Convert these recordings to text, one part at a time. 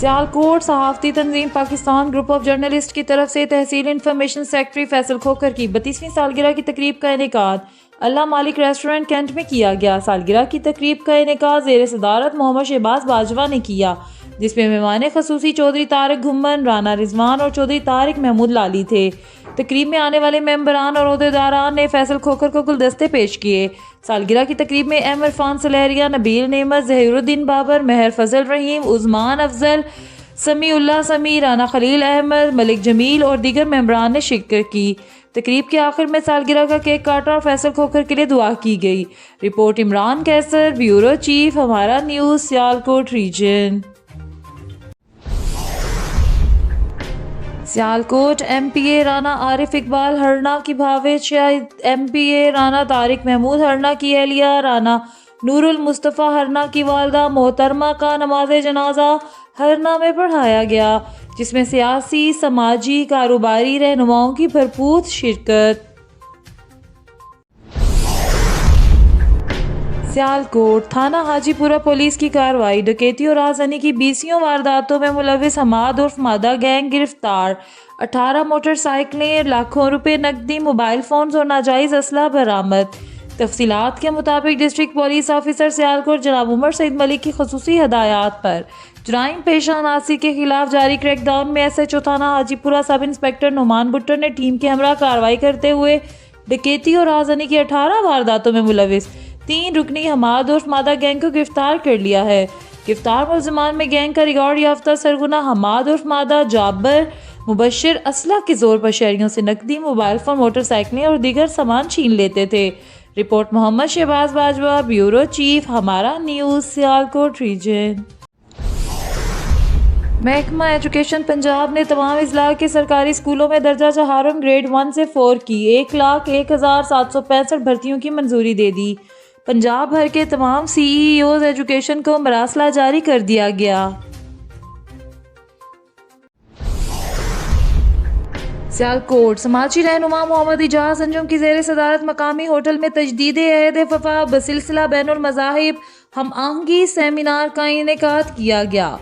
सियालकोट सहाफ़ती तंजीम Pakistan group of journalist की तरफ से तहसील इंफॉर्मेशन सेक्रेटरी फैसल खोखर की 32वीं सालगिरह की तकरीब का इनेकाद अल्लाह मालिक रेस्टोरेंट कैंट में किया गया। सालगिरह की तकरीब का इनेकाद ज़ेर सदारत मोहम्मद शहबाज बाजवा ने किया, जिसमें मेहमान खसूसी चौधरी तारिक घुम्मन, राना रिजवान और चौधरी तारिक महमूद लाली थे। तकरीब में आने वाले मेंबरान और ओहदेदारान ने फैसल खोखर को गुलदस्ते पेश किए। सालगिरह की तकरीब में एम इरफान सलहरिया, नबील नेमत, ज़हीरुद्दीन बाबर, महर फजल रहीम, उस्मान अफजल, समीउल्लाह समी, राना खलील अहमद, मलिक जमील और दीगर मेंबरान ने शिरकत की। तकरीब के आखिर में सालगिरह का केक काटा और फैसल खोखर के लिए दुआ की गई। Report Imran Qaiser, bureau chief, Hamara news, Sialkot region. Sialkot MPA Rana Arif Iqbal Harna की भावेज MPA राना तारिक महमूद हरना की एहलिया राना नूरुल मुस्तफ़ा हरना की वालदा मोहतरमा का नमाज जनाजा हरना में पढ़ाया गया, जिसमें सियासी, समाजी, कारोबारी रहनुमाओं की भरपूर शिरकत। सियालकोट थाना हाजीपुरा पुलिस की कार्रवाई, डकैती और राजधानी की 20 वारदातों में मुलविस हमाद उर्फ मादा गैंग गिरफ्तार। 18 मोटरसाइकिलें, लाखों रुपए नकदी, मोबाइल फोन्स और नाजायज़ असला बरामद। तफसीलात के मुताबिक डिस्ट्रिक्ट पुलिस ऑफिसर सियालकोट जनाब उमर सईद मलिक की खसूसी हदायत पर जराइम पेशा नासी के खिलाफ जारी क्रैकडाउन में SHO थाना हाजीपुरा सब इंस्पेक्टर नुमान भुट्टो ने टीम के हमरा कार्रवाई करते हुए डकैती और राजधानी की 18 वारदातों में मुलविस 3 रुकनी हमाद उर्फ मादा गैंग को गिरफ्तार कर लिया है। गिरफ्तार मुलजमान में गैंग का रिकॉर्ड याफ्ता सरगुना हमाद उर्फ मादा जाबर मुबशिर असला के जोर पर शहरियों से नकदी, मोबाइल फोन, मोटरसाइकिलें और दीगर सामान छीन लेते थे। Report Muhammad Shahbaz Bajwa, bureau chief, Hamara news, Sialkot region. महकमा एजुकेशन पंजाब ने तमाम अजला के सरकारी स्कूलों में दर्जा चहारम ग्रेड 1 से 4 की 1,01,765 भर्तियों की मंजूरी दे दी। पंजाब भर के तमाम CEOs एजुकेशन को मरासला जारी कर दिया गया। सियालकोट समाजी रहनुमा मोहम्मद इजाज अंजुम की ज़ेर सदारत मकामी होटल में तजदीद अहद वफा बसिलसिला बैनुल मज़ाहिब हम आहंगी सेमिनार का इनेकाद किया गया।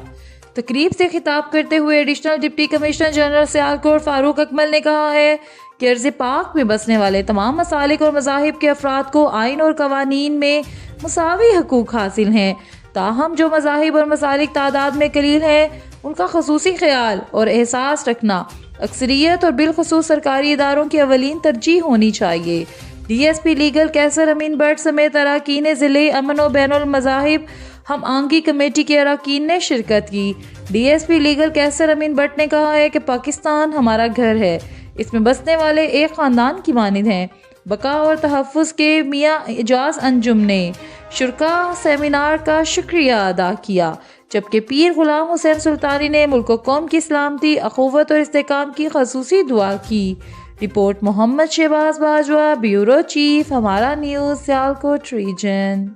तकरीब से खिताब करते हुए additional deputy commissioner general Sialkot Farooq Akmal ने कहा है कि अर्ज़ पाक में बसने वाले तमाम मसालिक और मज़ाहिब के अफराद को आइन और कवानीन में मुसावी हकूक़ हासिल हैं। ताहम जो मज़ाहिब और मसालिक तादाद में कलील हैं, उनका खसूसी ख्याल और एहसास रखना अक्सरियत और बिलखसूस सरकारी इदारों की अवलीन तरजीह होनी चाहिए। DSP लीगल कैसर अमीन भट्ट समेत अरकान ज़िले अमन व बैनुल मज़ाहिब हम आंगी कमेटी के अरकान ने शिरकत की। DSP लीगल कैसर अमीन भट्ट ने कहा है कि पाकिस्तान हमारा घर है, इसमें बसने वाले एक ख़ानदान की मानिंद हैं। बका और तहफ़्फ़ुज़ के मियाँ इजाज अंजुम ने शुरका सेमिनार का शुक्रिया अदा किया, जबकि पीर गुलाम हुसैन सुल्तानी ने मुल्क कौम की सलामती, अख़ुवत और इस्तेहकाम की खसूसी दुआ की। Report Muhammad Shahbaz Bajwa, bureau chief, Hamara news, Sialkot reason.